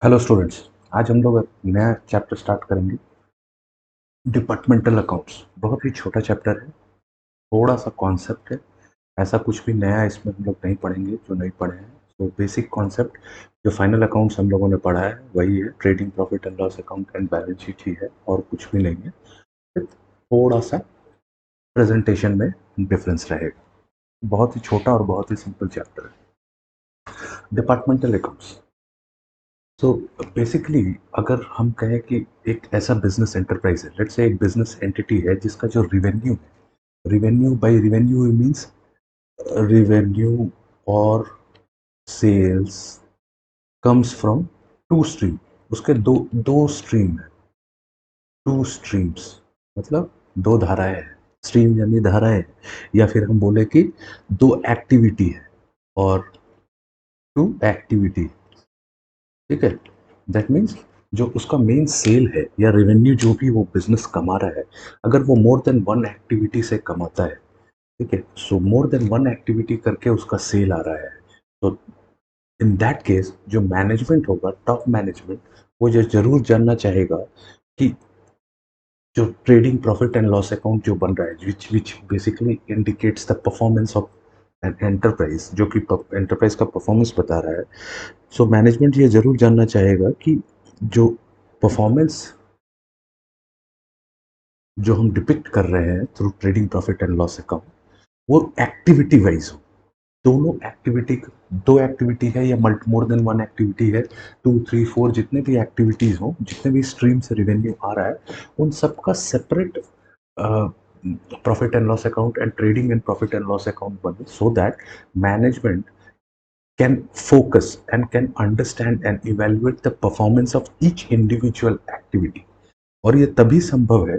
Hello students. आज हम लोग एक नया चैप्टर स्टार्ट करेंगे, डिपार्टमेंटल अकाउंट्स। बहुत ही छोटा चैप्टर है, थोड़ा सा कॉन्सेप्ट है। ऐसा कुछ भी नया इसमें हम लोग नहीं पढ़ेंगे जो नहीं पढ़े हैं। तो बेसिक कॉन्सेप्ट जो फाइनल अकाउंट्स हम लोगों ने पढ़ा है वही है, trading profit and loss account and balance sheet ही है और कुछ भी नहीं है। फिर थोड़ा सा प्रेजेंटेशन में डिफरेंस रहेगा। बहुत ही छोटा और बहुत ही सिंपल चैप्टर है डिपार्टमेंटल अकाउंट्स। तो बेसिकली अगर हम कहें कि एक ऐसा बिजनेस एंटरप्राइज है, लेट्स से एक बिजनेस एंटिटी है जिसका जो रिवेन्यू है, revenue by revenue means revenue और sales comes from two stream. उसके दो दो स्ट्रीम है, टू स्ट्रीम्स मतलब दो धाराएं हैं। स्ट्रीम यानी धाराएं, या फिर हम बोले कि दो एक्टिविटी है और टू एक्टिविटी। ठीक है, दैट मीन्स जो उसका मेन सेल है या रेवेन्यू जो भी वो बिजनेस कमा रहा है, अगर वो मोर देन वन एक्टिविटी से कमाता है, ठीक है, सो मोर देन वन एक्टिविटी करके उसका सेल आ रहा है, तो इन दैट केस जो मैनेजमेंट होगा, टॉप मैनेजमेंट, वो जो जरूर जानना चाहेगा कि जो trading profit and loss account जो बन रहा है, which basically indicates the performance of an enterprise, जो कि एंटरप्राइज का परफॉर्मेंस बता रहा है। सो मैनेजमेंट ये जरूर जानना चाहेगा कि जो परफॉर्मेंस जो हम डिपिक्ट कर रहे हैं through trading profit and loss account, वो एक्टिविटी वाइज हो। दोनों एक्टिविटी, दो एक्टिविटी है या मल्टी मोर देन वन एक्टिविटी है, टू थ्री फोर, जितने भी एक्टिविटीज हो, जितने भी स्ट्रीम से रेवेन्यू आ रहा है, उन सबका separate profit and loss account and trading and profit and loss account बने, so that management can focus and can understand and evaluate the performance of each individual activity। और ये तभी संभव है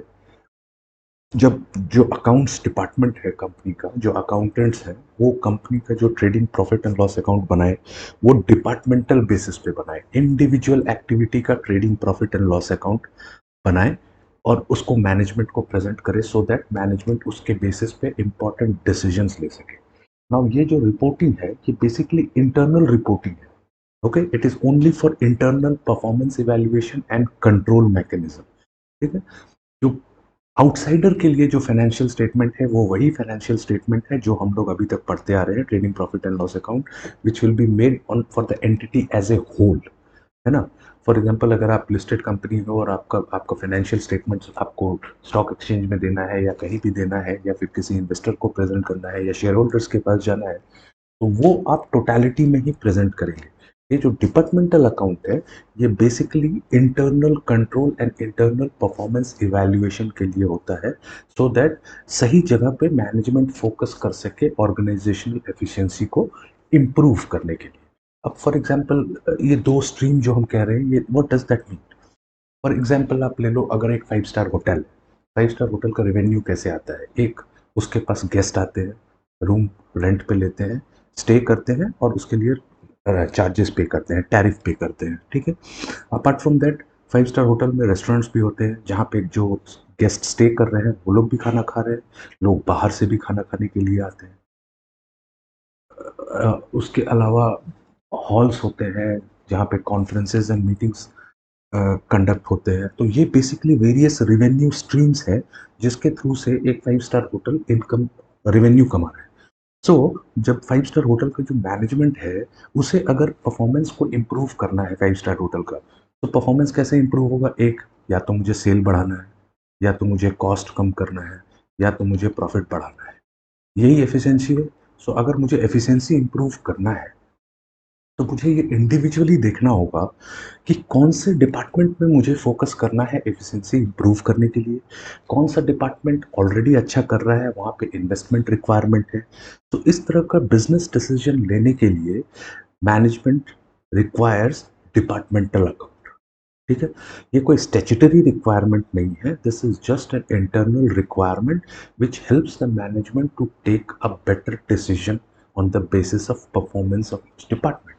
जब जो अकाउंट्स डिपार्टमेंट है कंपनी का, जो अकाउंटेंट्स हैं, वो कंपनी का जो trading profit and loss account बनाए, वो डिपार्टमेंटल बेसिस पे बनाए, इंडिविजुअल एक्टिविटी का trading profit and loss account बनाए और उसको मैनेजमेंट को प्रेजेंट करे, सो दैट मैनेजमेंट उसके बेसिस पे इंपॉर्टेंट डिसीजंस ले सके। नाउ ये जो रिपोर्टिंग है ये बेसिकली इंटरनल रिपोर्टिंग है। Okay, it is only for internal performance evaluation and control mechanism. ठीक है, जो आउटसाइडर के लिए जो फाइनेंशियल स्टेटमेंट है वो वही फाइनेंशियल स्टेटमेंट है जो हम लोग अभी तक पढ़ते आ रहे हैं, trading profit and loss account, which will be made on for the entity as a whole, है ना। फॉर एग्जाम्पल अगर आप लिस्टेड कंपनी हो और आपका आपका फाइनेंशियल स्टेटमेंट आपको स्टॉक एक्सचेंज में देना है या कहीं भी देना है या फिर किसी इन्वेस्टर को प्रेजेंट करना है या शेयर होल्डर्स के पास जाना है, तो वो आप टोटलिटी में ही प्रेजेंट करेंगे। ये जो डिपार्टमेंटल अकाउंट है ये basically internal control and internal performance evaluation के लिए होता है, सो दैट सही जगह पे मैनेजमेंट फोकस कर सके ऑर्गेनाइजेशनल एफिशिएंसी को इम्प्रूव करने के लिए। अब फॉर एग्जांपल ये दो स्ट्रीम जो हम कह रहे हैं, ये what does that mean. For example आप ले लो, अगर एक five star hotel, five star hotel का रेवेन्यू कैसे आता है, एक उसके पास गेस्ट आते हैं, रूम रेंट पे लेते हैं, स्टे करते हैं और उसके लिए चार्जेस पे करते हैं, टैरिफ पे करते हैं, ठीक है। Apart from that five star hotel में रेस्टोरेंट्स भी होते हैं जहाँ पे जो गेस्ट स्टे कर रहे हैं वो लोग भी खाना खा रहे हैं, लोग बाहर से भी खाना खाने के लिए आते हैं। उसके अलावा हॉल्स होते हैं जहाँ पे कॉन्फ्रेंसेज एंड मीटिंग्स कंडक्ट होते हैं। तो ये बेसिकली वेरियस रेवेन्यू स्ट्रीम्स है जिसके थ्रू से एक five star hotel income revenue कमा रहा है। सो जब फाइव स्टार होटल का जो मैनेजमेंट है उसे अगर परफॉर्मेंस को इम्प्रूव करना है फाइव स्टार होटल का, तो परफॉर्मेंस कैसे इम्प्रूव होगा, एक, या तो मुझे सेल बढ़ाना है, या तो मुझे कॉस्ट कम करना है, या तो मुझे प्रॉफिट बढ़ाना है। यही एफिशिएंसी है। सो अगर मुझे एफिशिएंसी इम्प्रूव करना है तो मुझे ये इंडिविजुअली देखना होगा कि कौन से डिपार्टमेंट में मुझे फोकस करना है एफिशिएंसी इंप्रूव करने के लिए, कौन सा डिपार्टमेंट ऑलरेडी अच्छा कर रहा है, वहाँ पे इन्वेस्टमेंट रिक्वायरमेंट है। तो इस तरह का बिजनेस डिसीजन लेने के लिए मैनेजमेंट रिक्वायर्स डिपार्टमेंटल अकाउंट। ठीक है, ये कोई स्टैट्यूटरी रिक्वायरमेंट नहीं है, this is just an internal requirement which helps the management to take a better decision on the basis of performance of each department.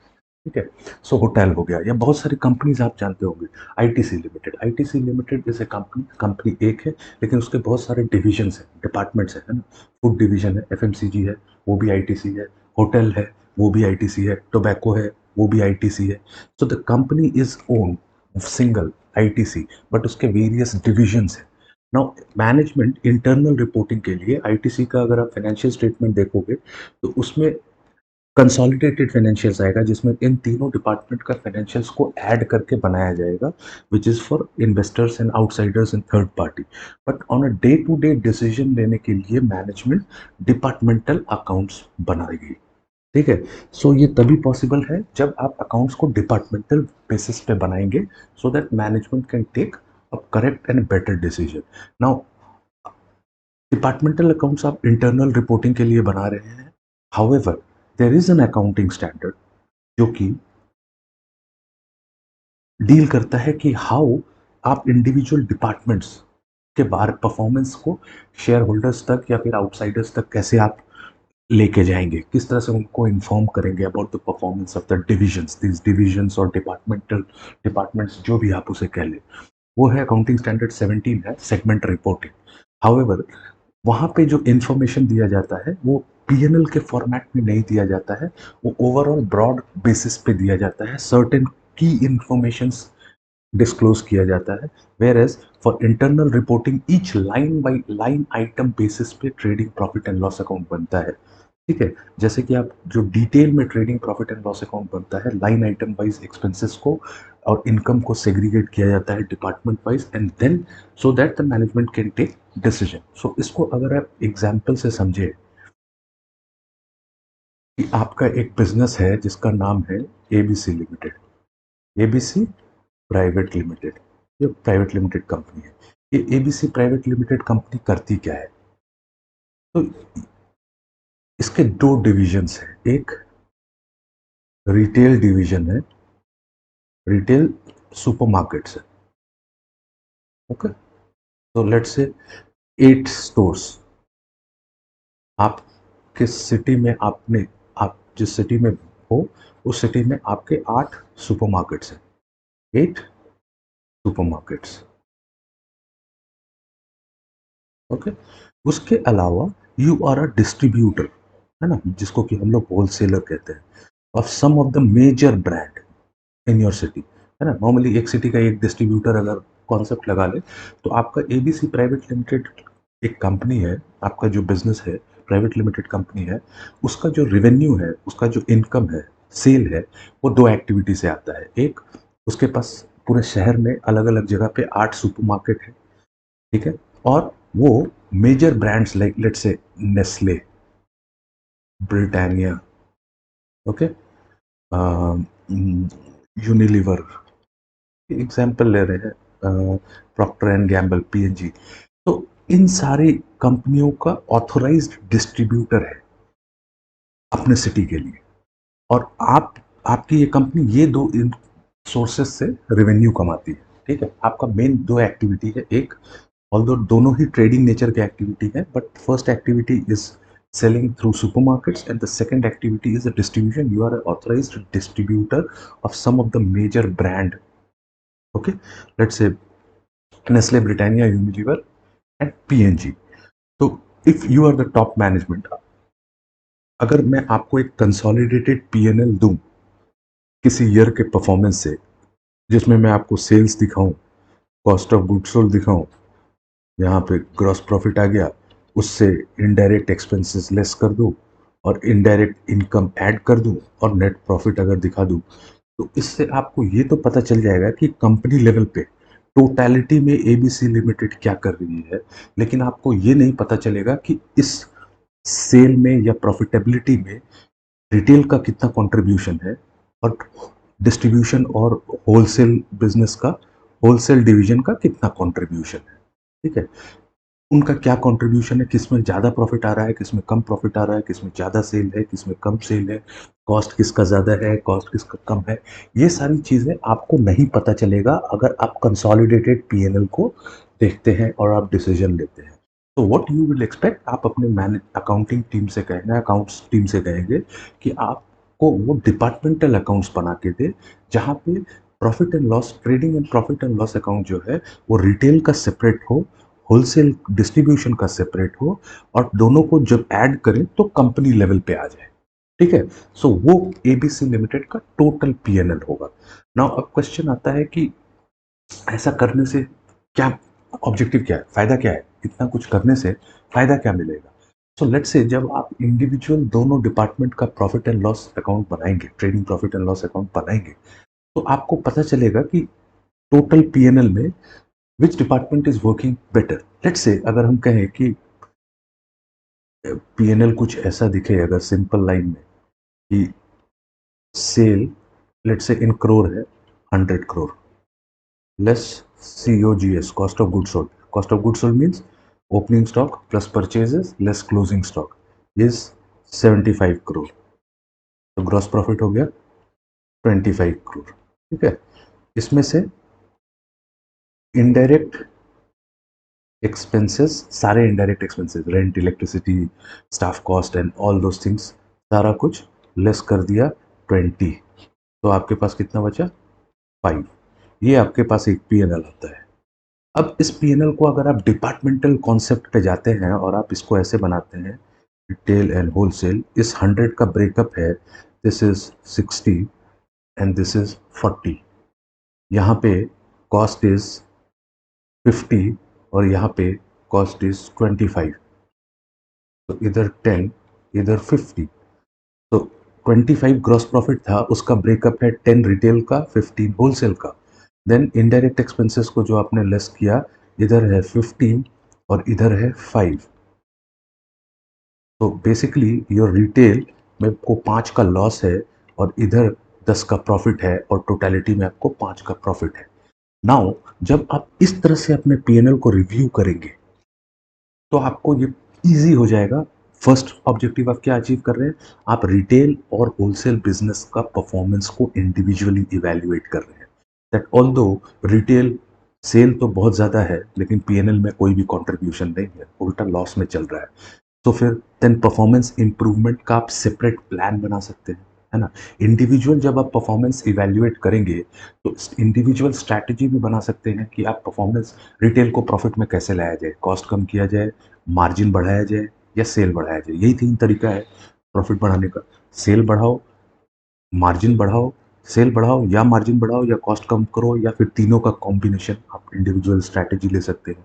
ठीक है, सो होटल हो गया या बहुत सारी कंपनीज आप जानते होंगे, आईटीसी लिमिटेड, आईटीसी लिमिटेड जैसे कंपनी, कंपनी एक है लेकिन उसके बहुत सारे डिविजन्स हैं, डिपार्टमेंट्स हैं, है ना। फूड डिवीजन है, एफएमसीजी है, वो भी आईटीसी है, होटल है, वो भी आईटीसी है, टोबैको है, वो भी आईटीसी है। So the company is own single ITC, but उसके वेरियस डिविजन्स हैं। नाउ मैनेजमेंट इंटरनल रिपोर्टिंग के लिए आईटीसी का अगर आप फाइनेंशियल स्टेटमेंट देखोगे तो उसमें कंसोलिडेटेड फाइनेंशियल्स आएगा, जिसमें इन तीनों डिपार्टमेंट का फाइनेंशियल्स को ऐड करके बनाया जाएगा, which is for investors and outsiders and third party. But on a day to day decision लेने के लिए मैनेजमेंट डिपार्टमेंटल अकाउंट्स बनाएगी। ठीक है। सो ये तभी पॉसिबल है जब आप अकाउंट्स को डिपार्टमेंटल बेसिस पे बनाएंगे, so that management can take a correct and better decision. Now departmental accounts आप इंटरनल रिपोर्टिंग के लिए बना रहे हैं, however there is an accounting standard जो कि डील करता है कि हाउ आप इंडिविजुअल डिपार्टमेंट्स के बाहर परफॉर्मेंस को शेयर होल्डर्स तक या फिर आउटसाइडर्स तक कैसे आप लेके जाएंगे, किस तरह से उनको इन्फॉर्म करेंगे about the performance of the divisions, this divisions और डिपार्टमेंट्स जो भी आप उसे कह लें, वो है अकाउंटिंग स्टैंडर्ड 17 है, सेगमेंट रिपोर्टिंग। हाउएवर वहाँ पे जो इन्फॉर्मेशन दिया जाता है वो पीएनएल के फॉर्मेट में नहीं दिया जाता है, वो ओवरऑल ब्रॉड बेसिस पे दिया जाता है, सर्टेन की इंफॉर्मेशंस डिस्क्लोज किया जाता है। Whereas for internal reporting each line by line item basis पे trading profit and loss account बनता है। ठीक है। जैसे कि आप जो डिटेल में trading profit and loss account बनता है, लाइन आइटम वाइज एक्सपेंसेस को और इनकम को सेग्रीगेट किया जाता है department wise, and then so that the management can take decision. So इसको अगर आप एग्जाम्पल से समझे कि आपका एक बिजनेस है जिसका नाम है ABC limited, ABC private limited, ये प्राइवेट लिमिटेड कंपनी है। ये एबीसी प्राइवेट लिमिटेड कंपनी करती क्या है? तो इसके दो डिविजन्स हैं, एक रिटेल डिवीजन है, रिटेल सुपरमार्केट्स है। ओके। तो लेट्स से 8 स्टोर्स, आप किस सिटी में आप जिस सिटी में हो उस सिटी में आपके 8 सुपरमार्केट्स हैं, 8 सुपरमार्केट्स। ओके। उसके अलावा यू आर अ डिस्ट्रीब्यूटर, है ना, जिसको कि हम लोग होलसेलर कहते हैं, of some of the major brand in your city, है ना। नॉर्मली एक सिटी का एक डिस्ट्रीब्यूटर अगर कॉन्सेप्ट लगा ले, तो आपका एबीसी प्राइवेट लिमिटेड एक कंपनी है, आपका जो बिजनेस है प्राइवेट लिमिटेड कंपनी है, उसका जो रेवेन्यू है, उसका जो इनकम है, सेल है, वो दो एक्टिविटी से आता है। एक, उसके पास पूरे शहर में अलग अलग जगह पे 8 सुपरमार्केट है। ठीक है। और वो major brands like let's say Nestle, Britannia, okay, Unilever, example ले रहे हैं, प्रॉक्टर एंड गैम्बल, पीएनजी, तो इन सारी कंपनियों का ऑथोराइज्ड डिस्ट्रीब्यूटर है अपने सिटी के लिए। और आपकी ये कंपनी ये दो सोर्सेस से रेवेन्यू कमाती है। ठीक है। आपका मेन दो एक्टिविटी है, एक, ऑल्दो दोनों ही ट्रेडिंग नेचर की एक्टिविटी है, but first activity is selling through supermarkets and the second activity is the distribution. You are an authorized distributor of some of the major brand, okay, let's say Nestle, Britannia, Unilever and P&G. तो if you are the top management, अगर मैं आपको एक consolidated PNL दूं किसी year के performance से, जिसमें मैं आपको सेल्स दिखाऊं, कॉस्ट ऑफ गुड्स सोल्ड दिखाऊं, यहाँ पे ग्रॉस प्रॉफिट आ गया, उससे इनडायरेक्ट एक्सपेंसेस लेस कर दूं और इनडायरेक्ट इनकम ऐड कर दूं और नेट प्रॉफिट अगर दिखा दूं, तो इससे आपको ये तो पता चल जाएगा कि कंपनी लेवल पे टोटलिटी में एबीसी लिमिटेड क्या कर रही है, लेकिन आपको ये नहीं पता चलेगा कि इस सेल में या प्रॉफिटेबिलिटी में रिटेल का कितना कंट्रीब्यूशन है और डिस्ट्रीब्यूशन और होलसेल बिजनेस का, होलसेल डिवीजन का कितना कंट्रीब्यूशन है। ठीक है। उनका क्या कंट्रीब्यूशन है, किसमें ज़्यादा प्रॉफिट आ रहा है, किसमें कम प्रॉफिट आ रहा है, किसमें ज़्यादा सेल है, किसमें कम सेल है, कॉस्ट किसका ज़्यादा है, कॉस्ट किसका कम है। ये सारी चीज़ें आपको नहीं पता चलेगा अगर आप कंसोलिडेटेड पीएनएल को देखते हैं और आप डिसीजन लेते हैं। तो व्हाट यू विल एक्सपेक्ट, आप अपने मैनेज अकाउंटिंग टीम से कहना, अकाउंट्स टीम से कहेंगे कि आपको वो डिपार्टमेंटल अकाउंट्स बना के दे, जहाँ पे profit and loss, trading and profit and loss account जो है वो रिटेल का सेपरेट हो, होलसेल डिस्ट्रीब्यूशन का सेपरेट हो, और दोनों को जब ऐड करें तो कंपनी लेवल पे आ जाए। ठीक है। सो वो एबीसी लिमिटेड का टोटल पीएनएल होगा। नाउ अब क्वेश्चन आता है कि ऐसा करने से क्या ऑब्जेक्टिव, क्या है, फायदा क्या है, इतना कुछ करने से फायदा क्या मिलेगा। सो लेट्स से जब आप इंडिविजुअल दोनों डिपार्टमेंट का प्रॉफिट एंड लॉस अकाउंट बनाएंगे, trading profit and loss account बनाएंगे, तो आपको पता चलेगा कि टोटल पीएनएल में which department is working better. Let's say अगर हम कहें कि पीएनएल कुछ ऐसा दिखे अगर सिंपल लाइन में कि सेल लेट्स से इन करोड़ है 100 crore, less COGS, cost of goods sold. Cost of goods sold means opening stock plus purchases less closing stock is 75 crore. तो ग्रॉस प्रॉफिट हो गया 25 करोड़। ठीक है। इसमें से इनडायरेक्ट एक्सपेंसेस, सारे indirect expenses, rent, electricity, staff cost and all those things, सारा कुछ लेस कर दिया 20। तो आपके पास कितना बचा 5। ये आपके पास एक पीएनएल आता है। अब इस पीएनएल को अगर आप डिपार्टमेंटल कॉन्सेप्ट पे जाते हैं और आप इसको ऐसे बनाते हैं, रिटेल एंड होलसेल, इस 100 का ब्रेकअप है, this is 60 and this is 40। यहाँ पे कॉस्ट इज 50 और यहाँ पे कॉस्ट इज 25। तो इधर 10 इधर 50। तो 25 ग्रॉस प्रॉफिट था, उसका ब्रेकअप है 10 रिटेल का, 15 होलसेल का। देन इनडायरेक्ट एक्सपेंसेस को जो आपने लेस किया, इधर है 15 और इधर है 5। तो बेसिकली योर रिटेल में आपको 5 का लॉस है और इधर 10 का प्रॉफिट है और टोटलिटी में आपको 5 का प्रॉफिट है। नाउ जब आप इस तरह से अपने पीएनएल को रिव्यू करेंगे तो आपको ये इजी हो जाएगा। फर्स्ट ऑब्जेक्टिव आप क्या अचीव कर रहे हैं, आप रिटेल और होलसेल बिजनेस का परफॉर्मेंस को इंडिविजुअली इवैल्यूएट कर रहे हैं। दैट ऑल्दो रिटेल सेल तो बहुत ज़्यादा है लेकिन पीएनएल में कोई भी कंट्रीब्यूशन नहीं है, उल्टा लॉस में चल रहा है। तो फिर देन परफॉर्मेंस इंप्रूवमेंट का आप सेपरेट प्लान बना सकते हैं, है ना। इंडिविजुअल जब आप परफॉर्मेंस इवैल्यूएट करेंगे तो इंडिविजुअल स्ट्रैटेजी भी बना सकते हैं कि आप परफॉर्मेंस, रिटेल को प्रॉफिट में कैसे लाया जाए, कॉस्ट कम किया जाए, मार्जिन बढ़ाया जाए या सेल बढ़ाया जाए। यही 3 तरीका है प्रॉफिट बढ़ाने का। सेल बढ़ाओ, मार्जिन बढ़ाओ, सेल बढ़ाओ या मार्जिन बढ़ाओ या कॉस्ट कम करो, या फिर तीनों का कॉम्बिनेशन आप इंडिविजुअल स्ट्रैटेजी ले सकते हैं।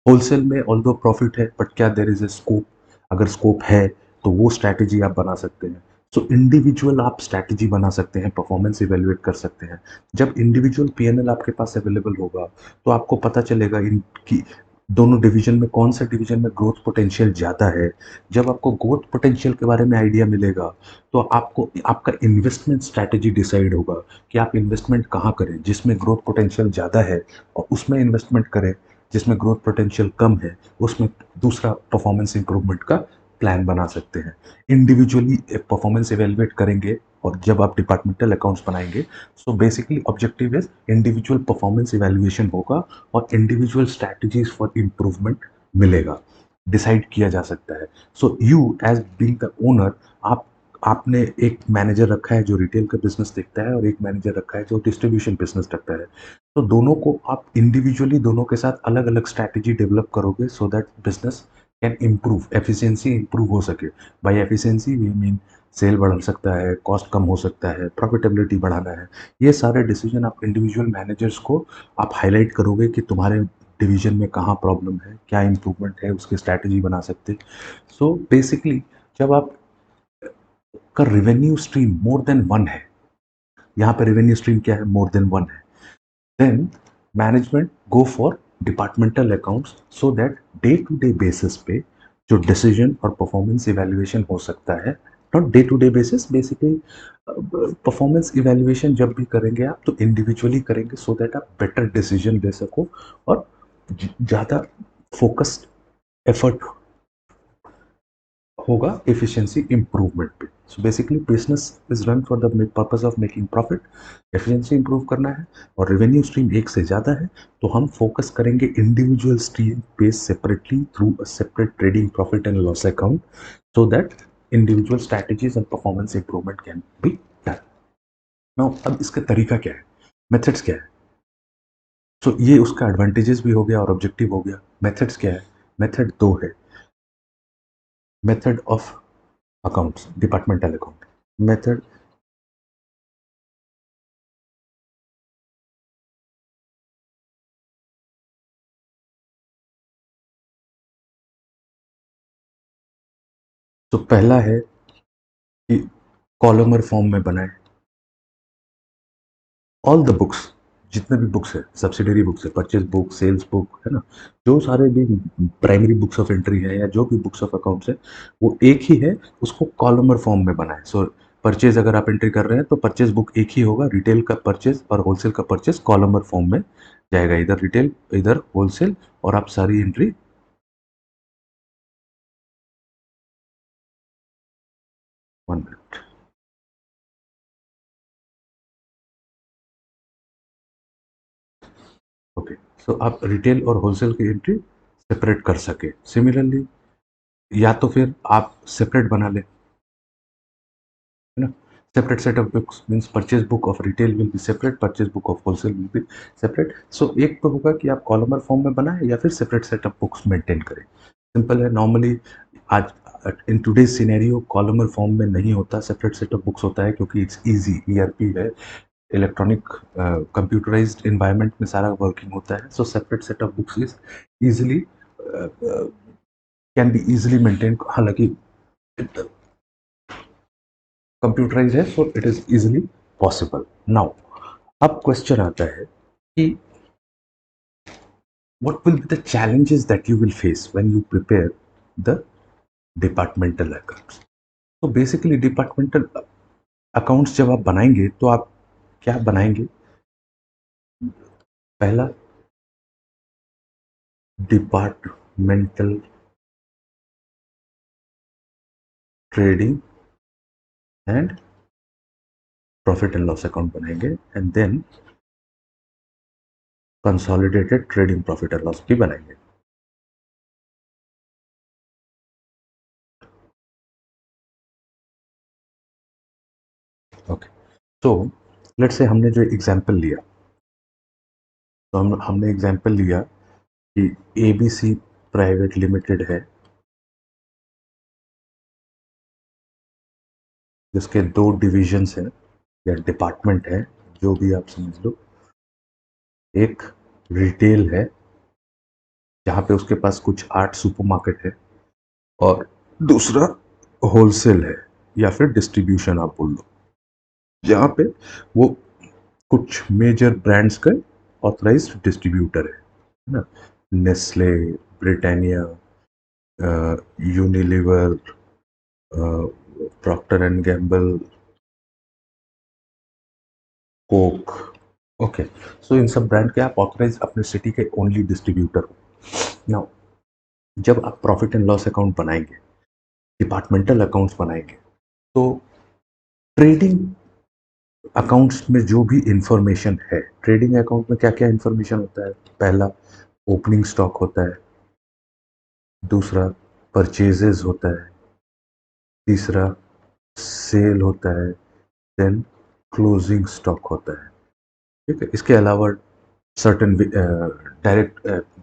होलसेल में ऑल्दो प्रॉफिट है बट क्या देयर इज ए स्कोप, अगर स्कोप है तो वो स्ट्रैटेजी आप बना सकते हैं। सो इंडिविजुअल आप स्ट्रैटेजी बना सकते हैं, परफॉर्मेंस इवेल्युएट कर सकते हैं। जब इंडिविजुअल पीएनएल आपके पास अवेलेबल होगा तो आपको पता चलेगा इनकी दोनों डिवीजन में कौन सा डिवीजन में ग्रोथ पोटेंशियल ज़्यादा है। जब आपको ग्रोथ पोटेंशियल के बारे में आइडिया मिलेगा तो आपको आपका इन्वेस्टमेंट स्ट्रैटेजी डिसाइड होगा कि आप इन्वेस्टमेंट कहाँ करें, जिसमें ग्रोथ पोटेंशियल ज़्यादा है और उसमें इन्वेस्टमेंट करें, जिसमें ग्रोथ पोटेंशियल कम है उसमें दूसरा परफॉर्मेंस इंप्रूवमेंट का प्लान बना सकते हैं। इंडिविजुअली परफॉर्मेंस इवेलुएट करेंगे और जब आप डिपार्टमेंटल अकाउंट्स बनाएंगे, so basically objective is individual performance evaluation होगा और इंडिविजुअल स्ट्रैटेजीज फॉर इम्प्रूवमेंट मिलेगा, डिसाइड किया जा सकता है। So you as being the owner, आप आपने एक मैनेजर रखा है जो रिटेल का बिजनेस देखता है और एक मैनेजर रखा है जो डिस्ट्रीब्यूशन बिजनेस रखता है। तो दोनों को आप इंडिविजुअली दोनों के साथ अलग अलग स्ट्रैटेजी डेवलप करोगे so that business can improve, efficiency improve हो सके। By efficiency we mean sale बढ़ सकता है, कॉस्ट कम हो सकता है, प्रॉफिटेबिलिटी बढ़ाना है। ये सारे डिसीजन आप इंडिविजुअल मैनेजर्स को आप हाईलाइट करोगे कि तुम्हारे डिवीजन में कहाँ प्रॉब्लम है, क्या इम्प्रूवमेंट है, उसकी स्ट्रैटेजी बना सकते। सो बेसिकली जब आप का revenue stream more than one है, यहाँ पे रेवेन्यू स्ट्रीम क्या है, मोर देन वन है, then management go for departmental accounts so that day to day basis पे जो डिसीजन और परफॉर्मेंस इवैल्यूएशन हो सकता है, not day to day basis, basically performance evaluation जब भी करेंगे आप तो इंडिविजुअली करेंगे सो दैट आप बेटर डिसीजन ले सको और ज़्यादा फोकस्ड एफर्ट होगा एफिशिएंसी इंप्रूवमेंट पे। So basically business is run for the purpose of making profit, efficiency improve करना है और रेवेन्यू स्ट्रीम एक से ज़्यादा है तो हम फोकस करेंगे इंडिविजुअल स्ट्रीम पे separately through a separate trading profit and loss account so that individual strategies and performance improvement can be done. Now अब इसका तरीका क्या है, मेथड्स क्या है। सो ये उसका एडवांटेजेस भी हो गया और ऑब्जेक्टिव हो गया। मेथड्स क्या है, मेथड दो है। Method of accounts, departmental account, method तो पहला है कि कॉलमर फॉर्म में बनाए ऑल द बुक्स, जितने भी बुक्स है, सब्सिडरी बुक्स है, परचेज बुक, सेल्स बुक है ना, जो सारे भी प्राइमरी बुक्स ऑफ एंट्री है या जो भी बुक्स ऑफ अकाउंट्स है, वो एक ही है, उसको कॉलमर फॉर्म में बनाए। सो परचेज अगर आप एंट्री कर रहे हैं तो परचेज बुक एक ही होगा, रिटेल का परचेज और होलसेल का परचेज कॉलमर फॉर्म में जाएगा, इधर रिटेल इधर होलसेल, और आप सारी एंट्री 1 मिनट। ओके, सो आप रिटेल और होलसेल की एंट्री सेपरेट कर सके। सिमिलरली या तो फिर आप सेपरेट बना ले, है ना, separate set of books means purchase book of retail will be separate, purchase book of wholesale will be separate. So एक तो होगा कि आप कॉलमर फॉर्म में बनाएं या फिर separate set of books maintain करें। सिंपल है। नॉर्मली आज in today's scenario columnar form में नहीं होता, सेपरेट सेट ऑफ बुक्स होता है, क्योंकि इट्स इजी, ईआरपी है, इलेक्ट्रॉनिक कंप्यूटराइज्ड एनवायरनमेंट में सारा वर्किंग होता है। So separate set of books is easily can be easily maintain. हालांकि कंप्यूटराइज है, so it is easily possible. Now अब क्वेश्चन आता है कि what will be the challenges that you will face when you prepare the departmental accounts? तो basically departmental accounts जब आप बनाएंगे तो आप क्या बनाएंगे? पहला, departmental trading and profit and loss account बनाएंगे, and then consolidated trading profit and loss भी बनाएंगे। ओके, तो लेट्स से हमने जो एग्जांपल लिया, तो हमने एग्जांपल लिया कि एबीसी प्राइवेट लिमिटेड है, जिसके 2 डिविजन्स हैं या डिपार्टमेंट है, जो भी आप समझ लो। एक रिटेल है, जहाँ पे उसके पास कुछ 8 सुपरमार्केट है, और दूसरा होलसेल है या फिर डिस्ट्रीब्यूशन आप बोल लो, जहाँ पे वो कुछ मेजर ब्रांड्स का ऑथराइज्ड डिस्ट्रीब्यूटर है ना, Nestle, Britannia, Unilever, Procter and Gamble, Coke. Okay, so इन सब ब्रांड के आप ऑथराइज अपने सिटी के ओनली डिस्ट्रीब्यूटर हो। नाउ जब आप प्रॉफिट एंड लॉस अकाउंट बनाएंगे, डिपार्टमेंटल अकाउंट्स बनाएंगे, तो ट्रेडिंग अकाउंट्स में जो भी इंफॉर्मेशन है, ट्रेडिंग अकाउंट में क्या क्या इंफॉर्मेशन होता है? पहला, ओपनिंग स्टॉक होता है, दूसरा परचेजेस होता है, तीसरा सेल होता है, देन क्लोजिंग स्टॉक होता है। ठीक है, इसके अलावा सर्टन डायरेक्ट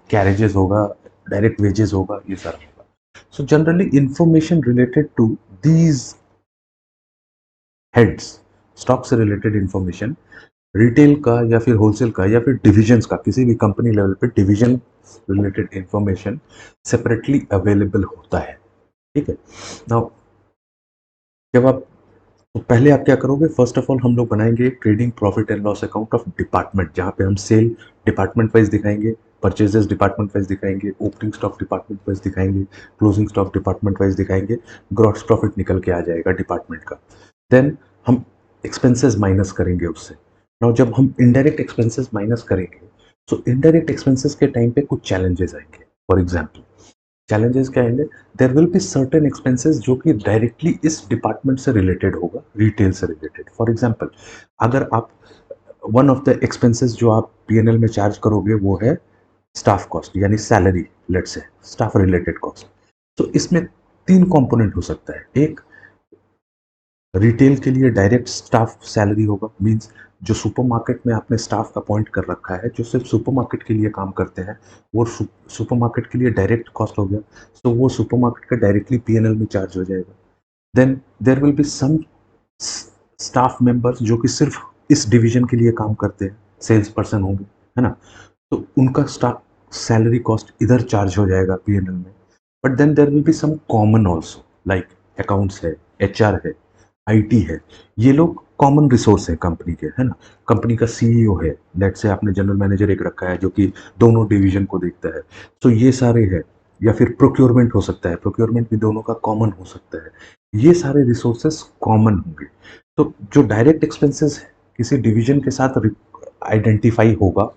कैरेजेस होगा, डायरेक्ट वेजेस होगा, ये सारा होगा। So generally information related to these heads, stock से रिलेटेड इंफॉर्मेशन रिटेल का या फिर होलसेल का या फिर डिविजन्स का, किसी भी कंपनी लेवल पे division related information separately available होता है। ठीक है, नाउ जब आप, तो पहले आप क्या करोगे? फर्स्ट ऑफ ऑल हम लोग बनाएंगे trading profit and loss account of department, जहाँ पे हम सेल डिपार्टमेंट वाइज दिखाएंगे, परचेजेस डिपार्टमेंट वाइज दिखाएंगे, ओपनिंग स्टॉक डिपार्टमेंट वाइज दिखाएंगे, क्लोजिंग स्टॉक डिपार्टमेंट वाइज दिखाएंगे, ग्रॉस प्रॉफिट निकल के आ जाएगा डिपार्टमेंट का। देन हम एक्सपेंसेस माइनस करेंगे उससे। नाउ जब हम इनडायरेक्ट एक्सपेंसेस माइनस करेंगे, तो इनडायरेक्ट एक्सपेंसेस के टाइम पे कुछ चैलेंजेस आएंगे। फॉर एग्जाम्पल, चैलेंजेस क्या आएंगे? देर विल बी सर्टेन एक्सपेंसेस जो कि डायरेक्टली इस डिपार्टमेंट से रिलेटेड होगा, रिटेल से रिलेटेड। फॉर एग्जाम्पल, अगर आप वन ऑफ द एक्सपेंसेस जो आप पीएनएल में चार्ज करोगे वो है स्टाफ कॉस्ट, यानी salary, let's say staff related cost. तो इसमें 3 कंपोनेंट हो सकता है। एक, रिटेल के लिए डायरेक्ट स्टाफ सैलरी होगा, मींस जो सुपरमार्केट में आपने स्टाफ अपॉइंट कर रखा है जो सिर्फ सुपरमार्केट के लिए काम करते हैं, वो सुपरमार्केट के लिए डायरेक्ट कॉस्ट हो गया, तो वो सुपरमार्केट का डायरेक्टली पीएनएल में चार्ज हो जाएगा। Then there will be some staff members जो कि सिर्फ इस डिवीजन के लिए काम करते हैं, सेल्स पर्सन होंगे, है ना, तो उनका स्टाफ सैलरी कॉस्ट इधर चार्ज हो जाएगा पीएनएल में। But then there will be some common also, like accounts है, एचआर है, आईटी है, ये लोग कॉमन रिसोर्स है कंपनी के, है ना। कंपनी का सीईओ है, लेट्स से आपने जनरल मैनेजर एक रखा है जो कि दोनों डिवीजन को देखता है, तो ये सारे है। या फिर प्रोक्योरमेंट हो सकता है, प्रोक्योरमेंट भी दोनों का कॉमन हो सकता है। ये सारे रिसोर्सेस कॉमन होंगे। तो जो डायरेक्ट एक्सपेंसेस किसी डिवीजन के साथ आइडेंटिफाई होगा,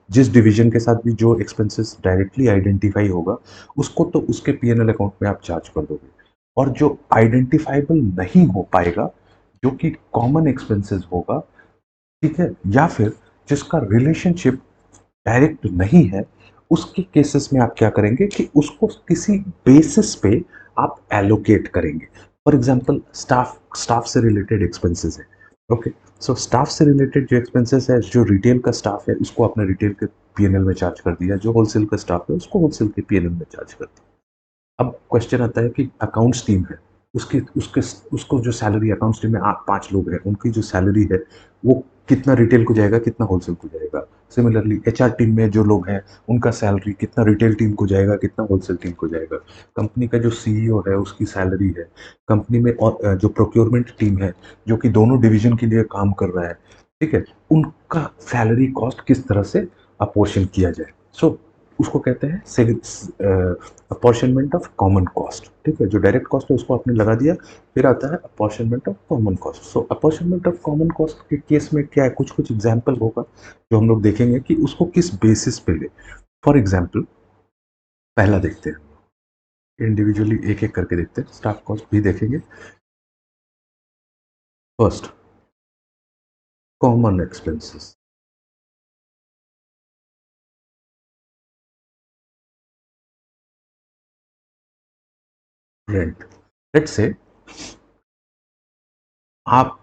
जिस डिवीजन के साथ भी जो एक्सपेंसेस डायरेक्टली आइडेंटिफाई होगा, उसको तो उसके पीएनएल अकाउंट में आप चार्ज कर दोगे। और जो आइडेंटिफाइबल नहीं हो पाएगा, जो कि कॉमन एक्सपेंसेस होगा, ठीक है, या फिर जिसका रिलेशनशिप डायरेक्ट नहीं है, उसके केसेस में आप क्या करेंगे कि उसको किसी बेसिस पे आप एलोकेट करेंगे। फॉर एग्जांपल स्टाफ से रिलेटेड एक्सपेंसेस है, ओके। सो स्टाफ से रिलेटेड जो एक्सपेंसेस है, जो रिटेल का स्टाफ है उसको आपने रिटेल के पीएनएल में चार्ज कर दिया, जो होलसेल का स्टाफ है उसको होलसेल के पीएनएल में चार्ज कर दिया। अब क्वेश्चन आता है कि अकाउंट्स टीम है, उसकी उसके उसको जो सैलरी, अकाउंट्स टीम में 5 लोग हैं, उनकी जो सैलरी है वो कितना रिटेल को जाएगा, कितना होलसेल को जाएगा। सिमिलरली एचआर टीम में जो लोग हैं, उनका सैलरी कितना रिटेल टीम को जाएगा, कितना होलसेल टीम को जाएगा। कंपनी का जो सीईओ है उसकी सैलरी है, कंपनी में और जो प्रोक्योरमेंट टीम है जो कि दोनों डिवीजन के लिए काम कर रहा है, ठीक है, उनका सैलरी कॉस्ट किस तरह से अपोर्शन किया जाए। सो उसको कहते हैं अपॉर्शनमेंट ऑफ कॉमन कॉस्ट, ठीक है। जो डायरेक्ट कॉस्ट है उसको आपने लगा दिया, फिर आता है apportionment of common cost. So apportionment of common cost के केस में क्या है, कुछ कुछ एग्जाम्पल होगा जो हम लोग देखेंगे कि उसको किस बेसिस पे ले। फॉर एग्जाम्पल पहला देखते हैं, इंडिविजुअली एक एक करके देखते हैं, स्टाफ कॉस्ट भी देखेंगे। First, common expenses, rent. Let's say आप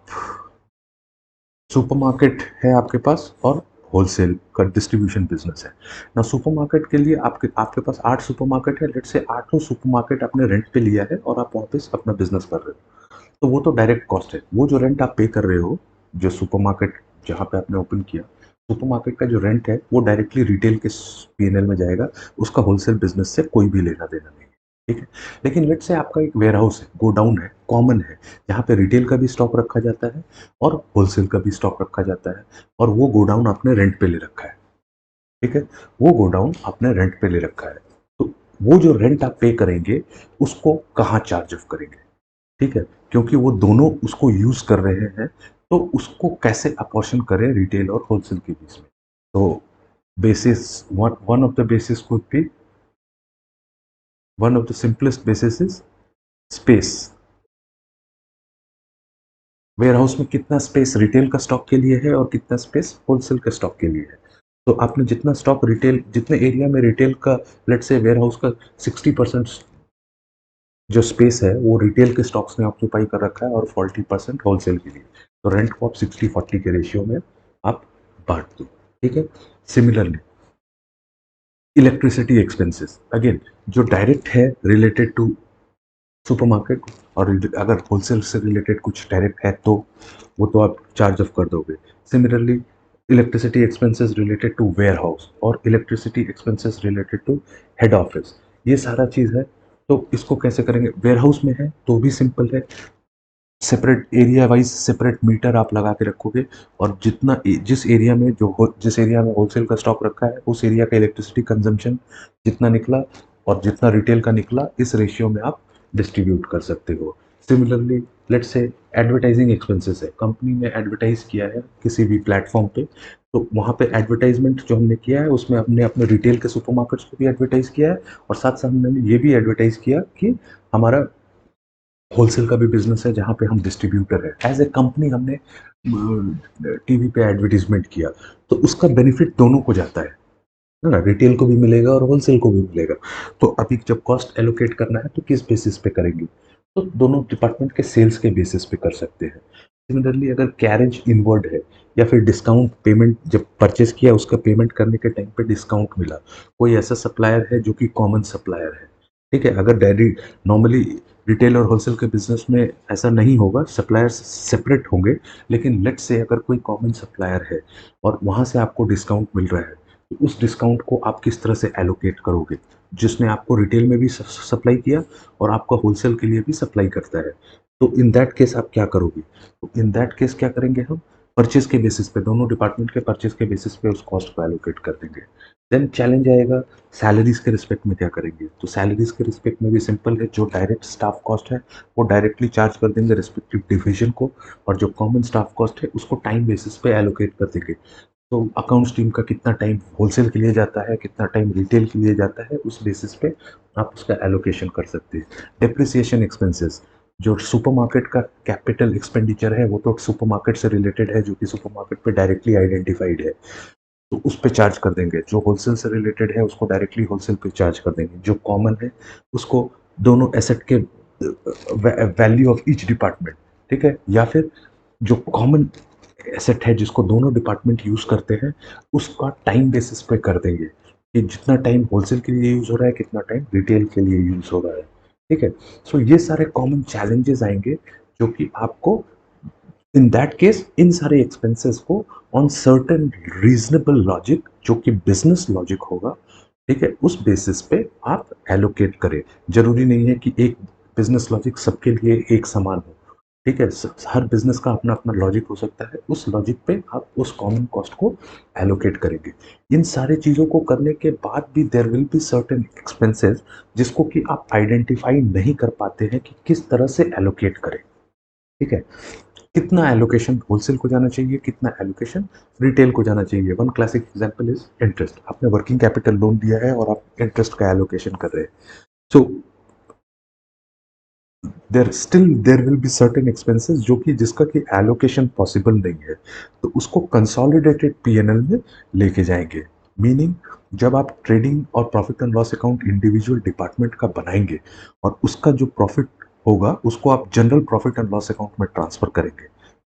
सुपरमार्केट है आपके पास और होलसेल का डिस्ट्रीब्यूशन बिजनेस है ना। सुपरमार्केट के लिए आपके आपके पास 8 सुपरमार्केट है, लेट्स से 8 सुपरमार्केट आपने रेंट पे लिया है और आप वहाँ पे अपना बिजनेस कर रहे हो, तो वो तो डायरेक्ट कॉस्ट है। वो जो रेंट आप पे कर रहे हो, जो सुपरमार्केट जहाँ पे आपने ओपन किया, सुपरमार्केट का जो रेंट है वो डायरेक्टली रिटेल के पीएनएल में जाएगा, उसका होलसेल बिजनेस से कोई भी लेना देना नहीं, ठीक है। लेकिन लेट्स से आपका एक वेयर हाउस है, गोडाउन है, कॉमन है, जहाँ पे रिटेल का भी स्टॉक रखा जाता है और होलसेल का भी स्टॉक रखा जाता है, और वो गोडाउन आपने रेंट पे ले रखा है, ठीक है। वो गोडाउन आपने रेंट पे ले रखा है, तो वो जो रेंट आप पे करेंगे उसको कहाँ चार्ज ऑफ करेंगे, ठीक है, क्योंकि वो दोनों उसको यूज कर रहे हैं, तो उसको कैसे अपॉर्शन करें रिटेल और होलसेल के बीच में। तो basis, one of the basis could be, one of the simplest basis is space. Warehouse में कितना स्पेस रिटेल का स्टॉक के लिए है और कितना स्पेस होलसेल के स्टॉक के लिए है। तो आपने जितना स्टॉक रिटेल, जितने एरिया में रिटेल का, लेट्स से वेयर हाउस का 60% जो स्पेस है वो रिटेल के स्टॉक्स ने ऑक्यूपाई कर रखा है और 40% होलसेल के लिए, तो रेंट को आप 60-40 के रेशियो में आप बांट दो, ठीक है। सिमिलरली इलेक्ट्रिसिटी एक्सपेंसेस, अगेन जो डायरेक्ट है रिलेटेड टू सुपरमार्केट, और अगर होलसेल से रिलेटेड कुछ डायरेक्ट है तो वो तो आप चार्ज ऑफ कर दोगे। Similarly electricity expenses related to warehouse और electricity expenses related to head office, ये सारा चीज़ है। तो इसको कैसे करेंगे, वेयर हाउस में है तो भी सिंपल है, separate area wise separate meter आप लगा के रखोगे, और जितना जिस एरिया में जिस एरिया में होलसेल का स्टॉक रखा है उस एरिया का इलेक्ट्रिसिटी कंजम्पशन जितना निकला और जितना रिटेल का निकला, इस रेशियो में आप डिस्ट्रीब्यूट कर सकते हो। Similarly let's say advertising expenses है, कंपनी ने एडवर्टाइज किया है किसी भी प्लेटफॉर्म पे, तो वहाँ पे एडवर्टाइजमेंट जो हमने किया है उसमें हमने अपने रिटेल के सुपरमार्केट्स को भी एडवर्टाइज किया है, और साथ साथ हमने ये भी एडवर्टाइज किया कि हमारा होलसेल का भी बिजनेस है जहाँ पे हम डिस्ट्रीब्यूटर है। एज ए कंपनी हमने टीवी पे एडवर्टीजमेंट किया, तो उसका बेनिफिट दोनों को जाता है ना, रिटेल को भी मिलेगा और होलसेल को भी मिलेगा। तो अभी जब कॉस्ट एलोकेट करना है तो किस बेसिस पे करेंगे, तो दोनों डिपार्टमेंट के सेल्स के बेसिस पे कर सकते हैं। सिमिलरली अगर कैरेज इनवर्ड है या फिर डिस्काउंट पेमेंट, जब परचेस किया उसका पेमेंट करने के टाइम पे डिस्काउंट मिला, कोई ऐसा सप्लायर है जो कि कॉमन सप्लायर है, ठीक है। अगर डेली नॉर्मली रिटेल और होलसेल के बिजनेस में ऐसा नहीं होगा, सप्लायर्स सेपरेट होंगे, लेकिन लेट्स से अगर कोई कॉमन सप्लायर है और वहाँ से आपको डिस्काउंट मिल रहा है, तो उस डिस्काउंट को आप किस तरह से एलोकेट करोगे, जिसने आपको रिटेल में भी सप्लाई किया और आपका होलसेल के लिए भी सप्लाई करता है। तो इन दैट केस आप क्या करोगे? तो इन दैट केस क्या करेंगे हम, परचेज के बेसिस पे, दोनों डिपार्टमेंट के परचेज के बेसिस पे उस कॉस्ट को एलोकेट कर देंगे। देन चैलेंज आएगा, सैलरीज के रिस्पेक्ट में क्या करेंगे? तो सैलरीज के रिस्पेक्ट में भी सिंपल है, जो डायरेक्ट स्टाफ कॉस्ट है वो डायरेक्टली चार्ज कर देंगे रिस्पेक्टिव डिवीजन को, और जो कॉमन स्टाफ कॉस्ट है उसको टाइम बेसिस पे एलोकेट कर देंगे। तो अकाउंट्स टीम का कितना टाइम होलसेल के लिए जाता है, कितना टाइम रिटेल के लिए जाता है, उस बेसिस पे आप उसका एलोकेशन कर सकते हैं। डेप्रिसिएशन एक्सपेंसेस, जो सुपरमार्केट का कैपिटल एक्सपेंडिचर है वो तो सुपरमार्केट से रिलेटेड है, जो कि सुपरमार्केट पे डायरेक्टली आइडेंटिफाइड है, तो उस पे चार्ज कर देंगे। जो होलसेल से रिलेटेड है उसको डायरेक्टली होलसेल पे चार्ज कर देंगे। जो कॉमन है उसको दोनों एसेट के वैल्यू ऑफ ईच डिपार्टमेंट, ठीक है, या फिर जो कॉमन एसेट है जिसको दोनों डिपार्टमेंट यूज करते हैं उसका टाइम बेसिस पे कर देंगे, कि जितना टाइम होलसेल के लिए यूज हो रहा है, कितना टाइम रिटेल के लिए यूज हो रहा है। ठीक है, सो ये सारे कॉमन चैलेंजेस आएंगे, जो कि आपको इन दैट केस इन सारे एक्सपेंसेस को ऑन सर्टेन रीजनेबल लॉजिक, जो कि बिजनेस लॉजिक होगा, ठीक है, उस बेसिस पे आप एलोकेट करें। जरूरी नहीं है कि एक बिजनेस लॉजिक सबके लिए एक समान हो, ठीक है, हर बिजनेस का अपना अपना लॉजिक हो सकता है, उस लॉजिक पे आप उस कॉमन कॉस्ट को एलोकेट करेंगे। इन सारी चीज़ों को करने के बाद भी there will be certain expenses जिसको कि आप आइडेंटिफाई नहीं कर पाते हैं कि किस तरह से एलोकेट करें। ठीक है, कितना एलोकेशन होलसेल को जाना चाहिए, कितना एलोकेशन रिटेल को जाना चाहिए। One classic example is interest. आपने वर्किंग कैपिटल लोन दिया है और आप इंटरेस्ट का एलोकेशन कर रहे हैं, so there will be certain expenses जो कि जिसका कि एलोकेशन पॉसिबल नहीं है, तो उसको कंसोलिडेटेड पीएनएल में लेके जाएंगे। मीनिंग, जब आप ट्रेडिंग और profit and loss account individual department का बनाएंगे और उसका जो प्रॉफिट होगा उसको आप general profit and loss account में ट्रांसफर करेंगे,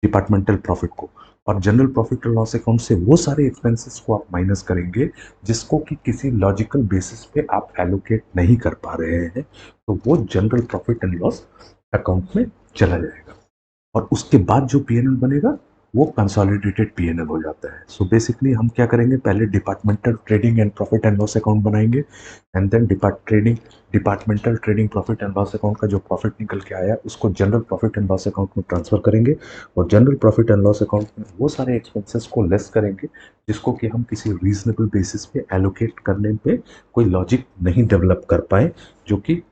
डिपार्टमेंटल प्रॉफिट को, और general profit and loss account से वो सारे एक्सपेंसेस को आप माइनस करेंगे जिसको कि किसी लॉजिकल बेसिस पे आप एलोकेट नहीं कर पा रहे हैं, तो वो general profit and loss account में चला जाएगा, और उसके बाद जो पीएनएल बनेगा वो कंसोलिडेटेड पीएनएल हो जाता है। सो बेसिकली हम क्या करेंगे, पहले departmental trading and profit and loss account बनाएंगे, and then departmental trading profit and loss account का जो प्रॉफिट निकल के आया उसको general profit and loss account में ट्रांसफर करेंगे, और general profit and loss account में वो सारे एक्सपेंसेस को लेस करेंगे जिसको कि हम किसी रीजनेबल बेसिस पे एलोकेट करने पे कोई लॉजिक नहीं डेवलप कर पाए, जो कि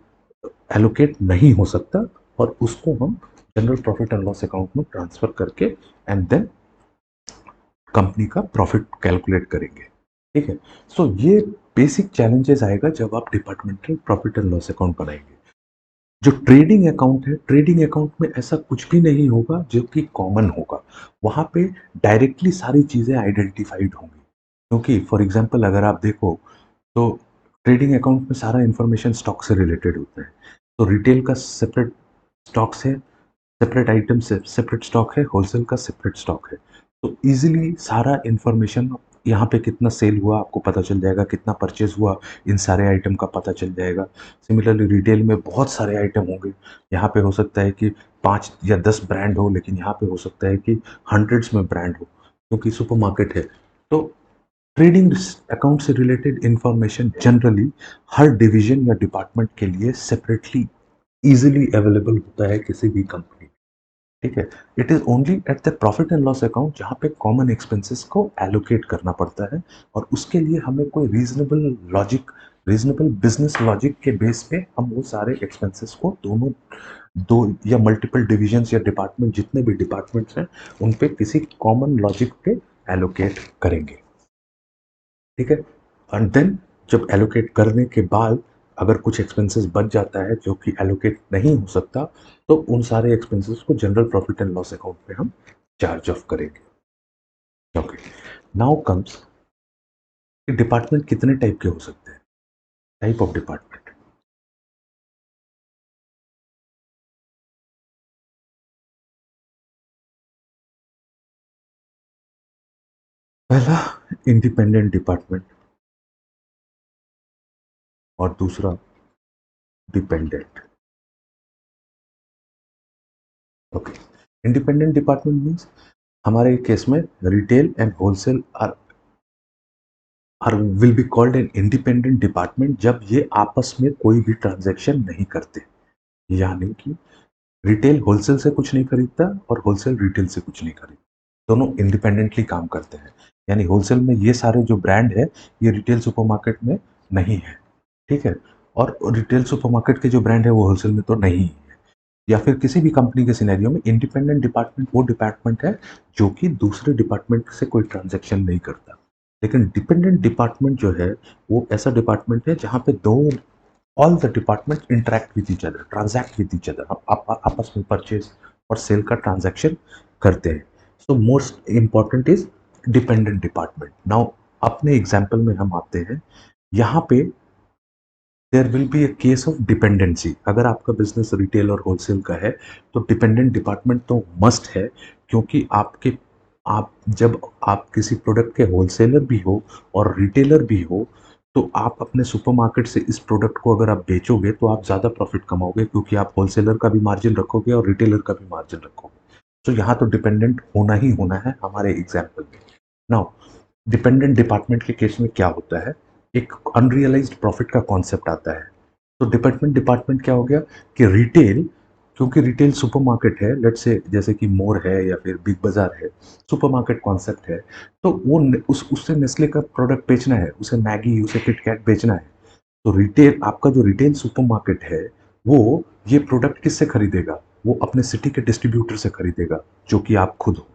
एलोकेट नहीं हो सकता, और उसको हम general profit and loss account में ट्रांसफर करके एंड देन कंपनी का प्रॉफिट कैलकुलेट करेंगे। ठीक है, सो ये बेसिक चैलेंजेस आएगा जब आप departmental profit and loss account बनाएंगे। जो ट्रेडिंग अकाउंट है, ट्रेडिंग अकाउंट में ऐसा कुछ भी नहीं होगा जो कि कॉमन होगा, वहां पे डायरेक्टली सारी चीजें आइडेंटिफाइड होंगी, क्योंकि फॉर एग्जांपल अगर आप देखो तो ट्रेडिंग अकाउंट में सारा इंफॉर्मेशन स्टॉक से रिलेटेड होता है। तो रिटेल का सेपरेट स्टॉक्स है, सेपरेट आइटम से सेपरेट स्टॉक है, होलसेल का सेपरेट स्टॉक है, तो इजीली सारा इंफॉर्मेशन यहाँ पे कितना सेल हुआ आपको पता चल जाएगा, कितना परचेज हुआ इन सारे आइटम का पता चल जाएगा। सिमिलरली रिटेल में बहुत सारे आइटम होंगे, यहाँ पे हो सकता है कि 5 या 10 ब्रांड हो, लेकिन यहाँ पे हो सकता है कि हंड्रेड्स में ब्रांड हो, क्योंकि सुपरमार्केट है। तो ट्रेडिंग अकाउंट से रिलेटेड इंफॉर्मेशन जनरली हर डिवीजन या डिपार्टमेंट के लिए सेपरेटली इजीली अवेलेबल होता है किसी भी कंपनी। ठीक है, it is only at the profit and loss account जहाँ पे कॉमन एक्सपेंसेस को एलोकेट करना पड़ता है, और उसके लिए हमें कोई रीजनेबल बिजनेस लॉजिक के बेस पे हम वो सारे एक्सपेंसेस को दोनों दो या मल्टीपल डिविजन्स या डिपार्टमेंट, जितने भी डिपार्टमेंट्स हैं उन पे किसी कॉमन लॉजिक पे एलोकेट करेंगे। ठीक है, एंड देन जब एलोकेट करने के बाद अगर कुछ एक्सपेंसेस बच जाता है जो कि एलोकेट नहीं हो सकता, तो उन सारे एक्सपेंसेस को general profit and loss account में हम चार्ज ऑफ करेंगे। ओके, नाउ कम्स डिपार्टमेंट कितने टाइप के हो सकते हैं, टाइप ऑफ डिपार्टमेंट। पहला इंडिपेंडेंट डिपार्टमेंट, और दूसरा dependent. Okay, independent department means हमारे केस में retail and wholesale are will be called an independent department जब ये आपस में कोई भी ट्रांजैक्शन नहीं करते, यानी कि रिटेल होलसेल से कुछ नहीं खरीदता और होलसेल रिटेल से कुछ नहीं खरीदता, दोनों इंडिपेंडेंटली काम करते हैं। यानी होलसेल में ये सारे जो ब्रांड है ये रिटेल सुपरमार्केट में नहीं है, ठीक है, और रिटेल सुपरमार्केट के जो ब्रांड है वो होलसेल में तो नहीं है। या फिर किसी भी कंपनी के सिनेरियो में इंडिपेंडेंट डिपार्टमेंट वो डिपार्टमेंट है जो कि दूसरे डिपार्टमेंट से कोई ट्रांजैक्शन नहीं करता। लेकिन डिपेंडेंट डिपार्टमेंट जो है वो ऐसा डिपार्टमेंट है जहाँ पे दो all the department interact with each other, transact with each other, आपस में परचेज और सेल का ट्रांजैक्शन करते हैं। So most important is dependent department. Now अपने एग्जाम्पल में हम आते हैं, यहाँ पे there will be a case of dependency. अगर आपका बिजनेस रिटेल और होलसेल का है तो डिपेंडेंट डिपार्टमेंट तो मस्ट है, क्योंकि आप जब आप किसी प्रोडक्ट के होलसेलर भी हो और रिटेलर भी हो तो आप अपने सुपरमार्केट से इस प्रोडक्ट को अगर आप बेचोगे तो आप ज़्यादा प्रॉफिट कमाओगे, क्योंकि आप होलसेलर का भी मार्जिन रखोगे और रिटेलर का भी मार्जिन रखोगे। तो यहाँ तो डिपेंडेंट होना ही होना है हमारे एग्जाम्पल में। नाउ डिपेंडेंट डिपार्टमेंट के केस में क्या होता है, एक अनरियलाइज्ड प्रॉफिट का कॉन्सेप्ट आता है। तो डिपार्टमेंट डिपार्टमेंट क्या हो गया कि रिटेल, क्योंकि रिटेल सुपरमार्केट है, लेट्स से जैसे कि मोर है या फिर बिग बाजार है, सुपरमार्केट कॉन्सेप्ट है, तो वो उससे नेस्ले का प्रोडक्ट बेचना है, उसे मैगी उसे किटकैट बेचना है। तो रिटेल, आपका जो रिटेल सुपरमार्केट है वो ये प्रोडक्ट किससे खरीदेगा, वो अपने सिटी के डिस्ट्रीब्यूटर से खरीदेगा जो कि आप खुद हो,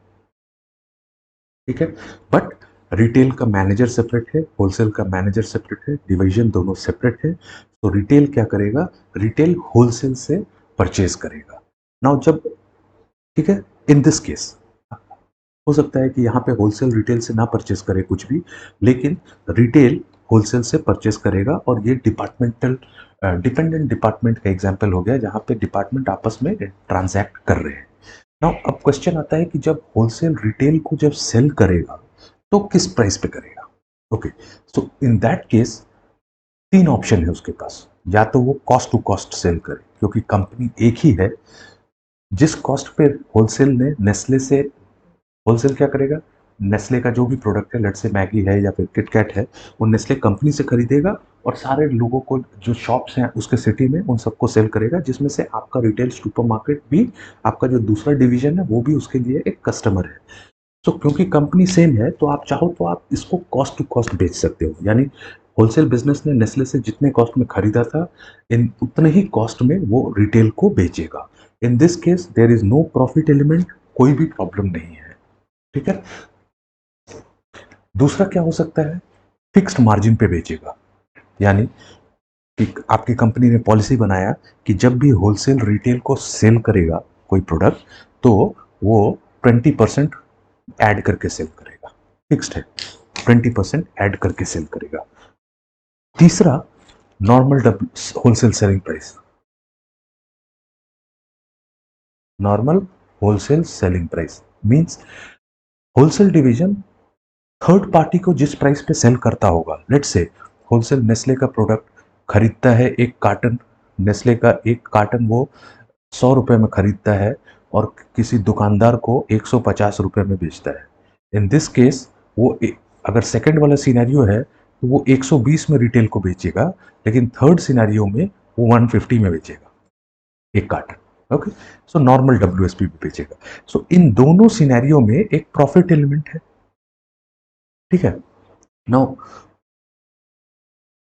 ठीक है। बट रिटेल का मैनेजर सेपरेट है, होलसेल का मैनेजर सेपरेट है, डिवीजन दोनों सेपरेट है। तो रिटेल क्या करेगा, रिटेल होलसेल से परचेज करेगा। नाउ जब, ठीक है, इन दिस केस हो सकता है कि यहाँ पे होलसेल रिटेल से ना परचेज करे कुछ भी, लेकिन रिटेल होलसेल से परचेज करेगा, और ये डिपार्टमेंटल डिपेंडेंट डिपार्टमेंट का एग्जाम्पल हो गया जहाँ पे डिपार्टमेंट आपस में ट्रांजैक्ट कर रहे हैं। नाउ अब क्वेश्चन आता है कि जब होलसेल रिटेल को जब सेल करेगा तो किस प्राइस पे करेगा। Okay, so in that case तीन ऑप्शन है उसके पास, या तो वो कॉस्ट टू कॉस्ट सेल करे, क्योंकि कंपनी एक ही है, जिस कॉस्ट पे होलसेल ने नेस्ले से, होलसेल क्या करेगा, नेस्ले का जो भी प्रोडक्ट है, लेट से मैगी है या फिर किटकैट है, वो नेस्ले कंपनी से खरीदेगा और सारे लोगों को जो शॉप्स हैं उसके सिटी में उन सबको सेल करेगा, जिसमें से आपका रिटेल सुपरमार्केट भी, आपका जो दूसरा डिवीजन है वो भी उसके लिए एक कस्टमर है। तो क्योंकि कंपनी सेम है तो आप चाहो तो आप इसको कॉस्ट टू कॉस्ट बेच सकते हो, यानी होलसेल बिजनेस ने नेस्ले से जितने कॉस्ट में खरीदा था इन उतने ही कॉस्ट में वो रिटेल को बेचेगा। In this case there is no profit element, कोई भी प्रॉब्लम नहीं है, ठीक है। दूसरा क्या हो सकता है, फिक्स्ड मार्जिन पे बेचेगा, यानी कि आपकी कंपनी ने पॉलिसी बनाया कि जब भी होलसेल रिटेल को सेल करेगा कोई प्रोडक्ट तो वो 20% ऐड करके सेल करेगा, फिक्स्ड है, 20% ऐड करके सेल करेगा। तीसरा, normal wholesale selling price, normal wholesale selling price means wholesale division third party को जिस प्राइस पे सेल करता होगा, लेट्स से होलसेल नेस्ले का प्रोडक्ट खरीदता है, एक कार्टन नेस्ले का, एक कार्टन वो 100 रुपये में खरीदता है और किसी दुकानदार को 150 रुपये में बेचता है। इन दिस केस वो अगर सेकंड वाला सिनेरियो है तो वो 120 में रिटेल को बेचेगा, लेकिन थर्ड सिनेरियो में वो 150 में बेचेगा एक carton. Okay, so normal WSP भी बेचेगा। सो इन दोनों सिनेरियो में एक प्रॉफिट एलिमेंट है, ठीक है। नाउ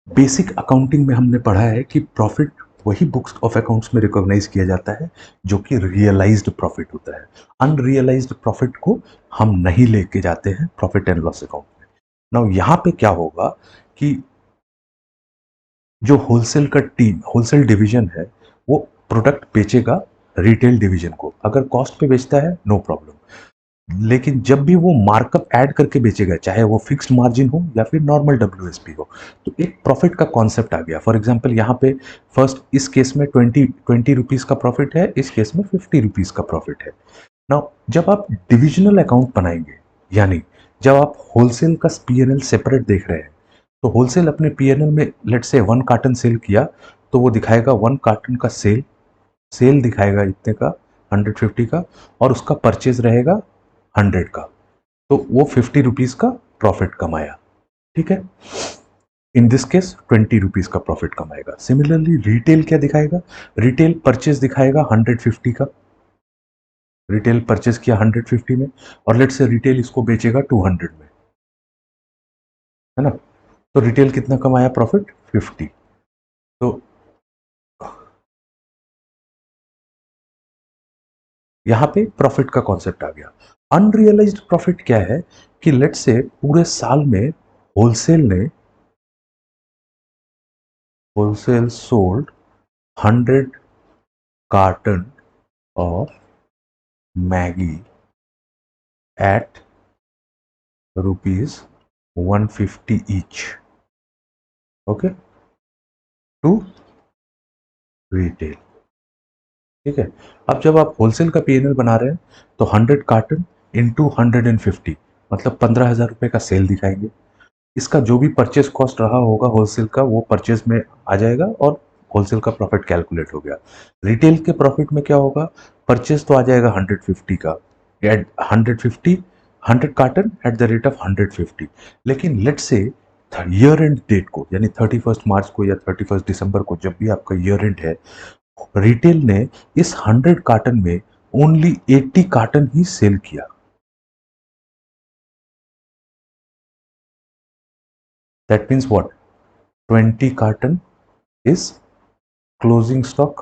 बेसिक अकाउंटिंग में हमने पढ़ा है कि प्रॉफिट वही बुक्स ऑफ अकाउंट्स में रिकॉग्नाइज किया जाता है जो कि रियलाइज्ड प्रॉफिट होता है। अनरियलाइज्ड प्रॉफिट को हम नहीं लेके जाते हैं प्रॉफिट एंड लॉस अकाउंट में। नाउ यहाँ पे क्या होगा कि जो होलसेल का टीम, होलसेल डिवीजन है, वो प्रोडक्ट बेचेगा रिटेल डिवीजन को, अगर कॉस्ट पे बेचता है नो प्रॉब्लम, लेकिन जब भी वो मार्कअप ऐड करके बेचेगा, चाहे वो फिक्स्ड मार्जिन हो या फिर नॉर्मल WSP हो, तो एक प्रॉफिट का कॉन्सेप्ट आ गया। फॉर एग्जांपल यहाँ पे फर्स्ट इस केस में 20 रुपीज़ का प्रॉफिट है, इस केस में 50 रुपीज़ का प्रॉफिट है। नाउ जब आप डिविजनल अकाउंट बनाएंगे, यानी जब आप होलसेल का P&L सेपरेट देख रहे हैं, तो होलसेल अपने P&L में लेट से 1 कार्टन सेल किया तो वो दिखाएगा 1 कार्टन का सेल, सेल दिखाएगा इतने का, 150 का, और उसका परचेज रहेगा 100 का, तो वो 50 रुपीज का प्रॉफिट कमाया। ठीक है, इन दिस केस 20 रुपीज का प्रॉफिट कमाएगा। सिमिलरली रिटेल क्या दिखाएगा, रिटेल परचेज दिखाएगा 150 का, रिटेल परचेज किया 150 में, और लेट से रिटेल इसको बेचेगा 200 में, है ना, तो रिटेल कितना कमाया प्रॉफिट, 50। तो यहां पे प्रॉफिट का कॉन्सेप्ट आ गया। अनरियलाइज्ड प्रॉफिट क्या है कि लेट से पूरे साल में wholesale sold 100 carton of Maggi at rupees 150 each, okay, to retail. ठीक है, अब जब आप होलसेल का पीएनएल बना रहे हैं तो 100 कार्टन इंटू 150 मतलब 15,000 रुपए का सेल दिखाएंगे। इसका जो भी परचेस कॉस्ट रहा होगा होलसेल का वो परचेस में आ जाएगा और होलसेल का प्रॉफिट कैलकुलेट हो गया। रिटेल के प्रॉफिट में क्या होगा, परचेस तो आ जाएगा 150 का, at 150 100 carton at the rate of 150, लेकिन लेट से ईयर एंड डेट को यानी 31 मार्च को या 31 दिसंबर को जब भी आपका ईयर एंड है, रिटेल ने इस 100 कार्टन में ओनली 80 कार्टन ही सेल किया। That means what, 20 carton is closing stock.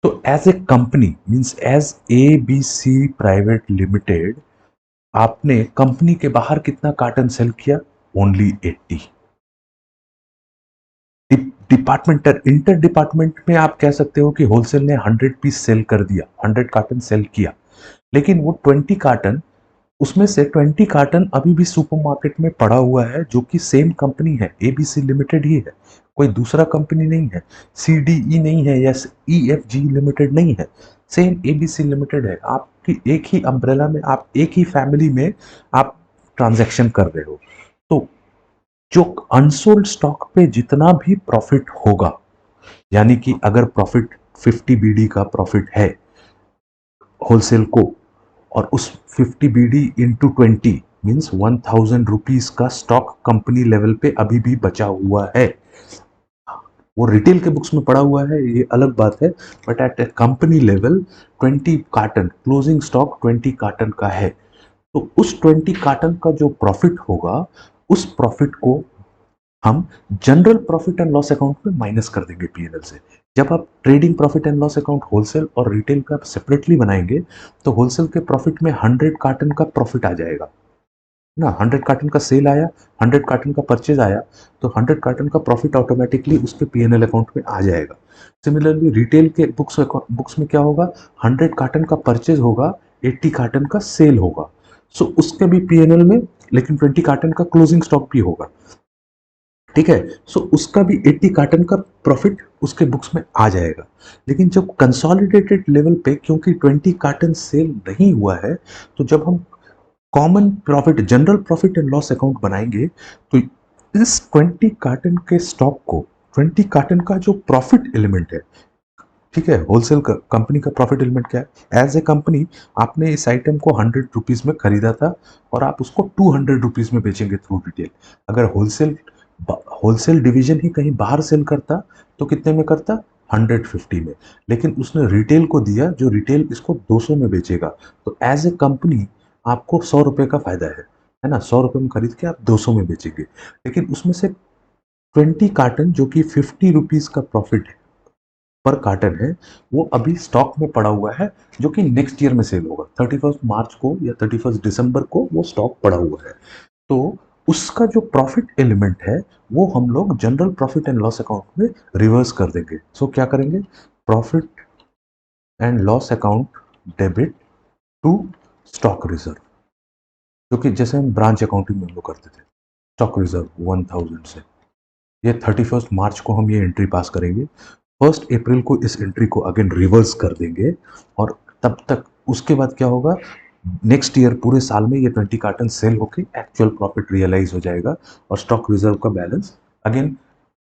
तो as a company means as ABC private limited, आपने कंपनी के बाहर कितना कार्टन सेल किया, ओनली 80। डिपार्टमेंटल इंटर डिपार्टमेंट में आप कह सकते हो कि होलसेल ने 100 पीस सेल कर दिया, 100 कार्टन सेल किया, लेकिन वो 20 कार्टन, उसमें से 20 कार्टन अभी भी सुपरमार्केट में पड़ा हुआ है, जो कि सेम कंपनी है, ABC लिमिटेड ही है, कोई दूसरा कंपनी नहीं है, CDE नहीं है या EFG लिमिटेड नहीं है, सेम ABC लिमिटेड है। आपकी एक ही अम्ब्रेला में, आप एक ही फैमिली में आप ट्रांजैक्शन कर रहे हो। तो जो अनसोल्ड स्टॉक पे जितना भी प्रॉफिट होगा, यानी कि अगर प्रॉफिट 50 BD का प्रॉफिट है होलसेल को, और उस 50 BD इंटू 20 मीन्स 1000 रुपीज का स्टॉक कंपनी लेवल पे अभी भी बचा हुआ है। वो रिटेल के बुक्स में पड़ा हुआ है ये अलग बात है, but at company level 20 carton closing stock 20 carton का है। तो उस 20 कार्टन का जो प्रॉफिट होगा, उस प्रॉफिट को हम general profit and loss account में माइनस कर देंगे पीएनएल से। जब आप trading profit and loss account wholesale और रिटेल का सेपरेटली बनाएंगे तो होलसेल के प्रॉफिट में 100 कार्टन का प्रॉफिट आ जाएगा ना, 100 कार्टन का सेल आया, 100 कार्टन का परचेज आया, तो 100 कार्टन का प्रॉफिट ऑटोमेटिकली उसके पीएनएल अकाउंट में आ जाएगा। सिमिलरली रिटेल के बुक्स में क्या होगा, 100 कार्टन का परचेज होगा, 80 कार्टन का सेल होगा, सो उसके भी पीएनएल में, लेकिन 20 कार्टन का क्लोजिंग स्टॉक भी होगा। ठीक है, सो उसका भी 80 कार्टन का प्रॉफिट उसके बुक्स में आ जाएगा। लेकिन जब कंसोलिडेटेड लेवल पे क्योंकि 20 कार्टन सेल नहीं हुआ है, तो जब हम common profit general profit and loss account बनाएंगे तो इस 20 कार्टन के स्टॉक को, 20 कार्टन का जो प्रॉफिट एलिमेंट है, ठीक है, होलसेल का कंपनी का प्रॉफिट एलिमेंट क्या है, एज ए कंपनी आपने इस आइटम को 100 रुपीज में खरीदा था और आप उसको 200 रुपीज में बेचेंगे थ्रू रिटेल। अगर होलसेल डिवीजन ही कहीं बाहर सेल करता तो कितने में करता, 150 में, लेकिन उसने रिटेल को दिया जो रिटेल इसको 200 में बेचेगा, तो एज ए कंपनी आपको 100 रुपए का फायदा है ना, 100 रुपए में खरीद के आप 200 में बेचेंगे। लेकिन उसमें से 20 कार्टन जो कि 50 रुपीज का प्रॉफिट पर कार्टन है, वो अभी स्टॉक में पड़ा हुआ है, जो कि नेक्स्ट ईयर में सेल होगा, 31 मार्च को या 31 दिसंबर को वो स्टॉक पड़ा हुआ है। तो उसका जो प्रॉफिट एलिमेंट है वो हम लोग general profit and loss account में रिवर्स कर देंगे। सो क्या करेंगे, profit and loss account debit to stock reserve, क्योंकि जैसे हम ब्रांच अकाउंटिंग में हम लोग करते थे, स्टॉक रिजर्व 1000 से, ये 31 मार्च को हम ये एंट्री पास करेंगे, 1 अप्रैल को इस एंट्री को अगेन रिवर्स कर देंगे, और तब तक उसके बाद क्या होगा, नेक्स्ट ईयर पूरे साल में ये 20 कार्टन सेल होके एक्चुअल प्रॉफिट रियलाइज हो जाएगा, और स्टॉक रिजर्व का बैलेंस अगेन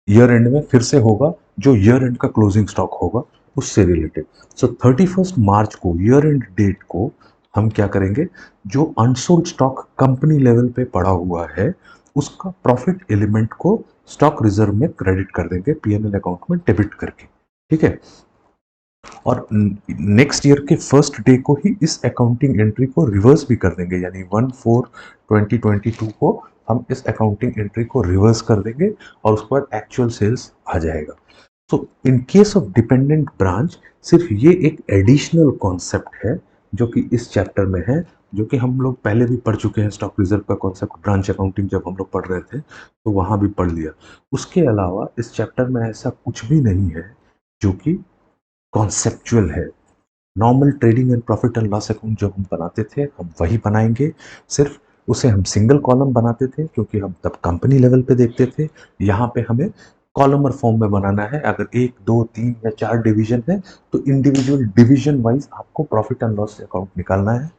ईयर एंड में फिर से होगा, जो ईयर एंड का क्लोजिंग स्टॉक होगा उससे रिलेटेड। सो 31 मार्च को, ईयर एंड डेट को, हम क्या करेंगे, जो अनसोल्ड स्टॉक कंपनी लेवल पे पड़ा हुआ है उसका प्रॉफिट एलिमेंट को स्टॉक रिजर्व में क्रेडिट कर देंगे, पीएनएल अकाउंट में डेबिट करके। ठीक है। और नेक्स्ट ईयर के फर्स्ट डे को ही इस अकाउंटिंग एंट्री को रिवर्स भी कर देंगे, यानी 1/4/2022 को हम इस अकाउंटिंग एंट्री को रिवर्स कर देंगे और उसके बाद एक्चुअल सेल्स आ जाएगा। तो in case of dependent branch सिर्फ ये एक एडिशनल कॉन्सेप्ट है जो कि इस चैप्टर में है, जो कि हम लोग पहले भी पढ़ चुके हैं। स्टॉक रिजर्व का कॉन्सेप्ट ब्रांच अकाउंटिंग जब हम लोग पढ़ रहे थे तो वहां भी पढ़ लिया। उसके अलावा इस चैप्टर में ऐसा कुछ भी नहीं है जो कि कॉन्सेप्चुअल है। Normal trading and profit and loss account जो हम बनाते थे हम वही बनाएंगे, सिर्फ उसे हम सिंगल कॉलम बनाते थे क्योंकि हम तब कंपनी लेवल पे देखते थे। यहाँ पे हमें कॉलमर फॉर्म में बनाना है। अगर 1 2 3 या 4 डिवीजन है तो इंडिविजुअल डिवीजन वाइज आपको प्रॉफिट एंड लॉस अकाउंट निकालना है।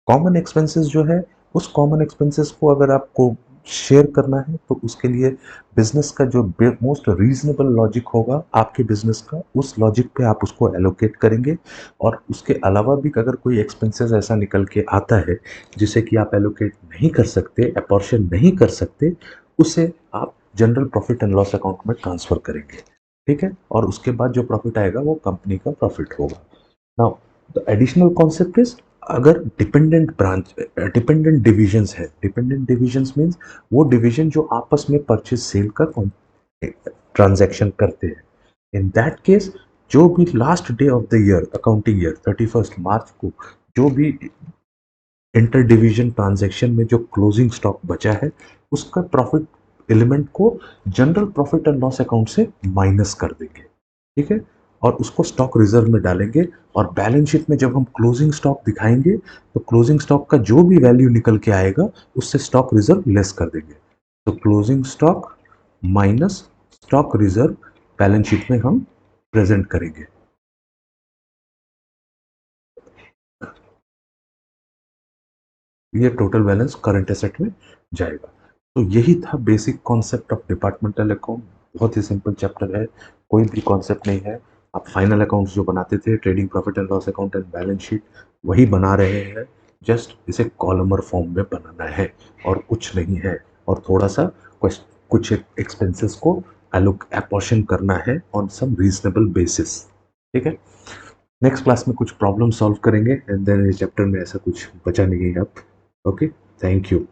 कॉमन एक्सपेंसेस जो है, उस कॉमन एक्सपेंसेस को अगर आपको शेयर करना है तो उसके लिए बिजनेस का जो मोस्ट रीजनेबल लॉजिक होगा आपके बिजनेस का, उस लॉजिक पे आप उसको एलोकेट करेंगे। और उसके अलावा भी अगर कोई एक्सपेंसेस ऐसा निकल के आता है जिसे कि आप एलोकेट नहीं कर सकते, अपॉर्शन नहीं कर सकते, उसे आप general profit and loss account में ट्रांसफर करेंगे। ठीक है। और उसके बाद जो प्रॉफिट आएगा वो कंपनी का प्रॉफिट होगा। Now the additional concept is, अगर डिपेंडेंट डिविजन्स है, डिपेंडेंट डिविजन्स मीन्स वो डिवीजन जो आपस में परचेज सेल का ट्रांजैक्शन करते हैं। इन दैट केस जो भी last day of the year, accounting year 31 मार्च को जो भी इंटर डिवीजन ट्रांजैक्शन में जो क्लोजिंग स्टॉक बचा है उसका प्रॉफिट एलिमेंट को general profit and loss account से माइनस कर देंगे। ठीक है। और उसको स्टॉक रिजर्व में डालेंगे और बैलेंस शीट में जब हम क्लोजिंग स्टॉक दिखाएंगे तो क्लोजिंग स्टॉक का जो भी वैल्यू निकल के आएगा उससे स्टॉक रिजर्व लेस कर देंगे। तो closing stock minus stock reserve balance sheet में हम प्रेजेंट करेंगे। ये टोटल बैलेंस करंट एसेट में जाएगा। तो यही था basic concept of departmental account. बहुत ही सिंपल चैप्टर है, कोई भी कॉन्सेप्ट नहीं है। आप फाइनल अकाउंट्स जो बनाते थे, trading profit and loss account and balance sheet, वही बना रहे हैं। जस्ट इसे कॉलमर फॉर्म में बनाना है और कुछ नहीं है। और थोड़ा सा कुछ एक्सपेंसेस को एलोक अपॉर्शन करना है ऑन सम रीजनेबल बेसिस। ठीक है। नेक्स्ट क्लास में कुछ प्रॉब्लम सॉल्व करेंगे एंड देन इस चैप्टर में ऐसा कुछ बचा नहीं है अब। Okay, thank you.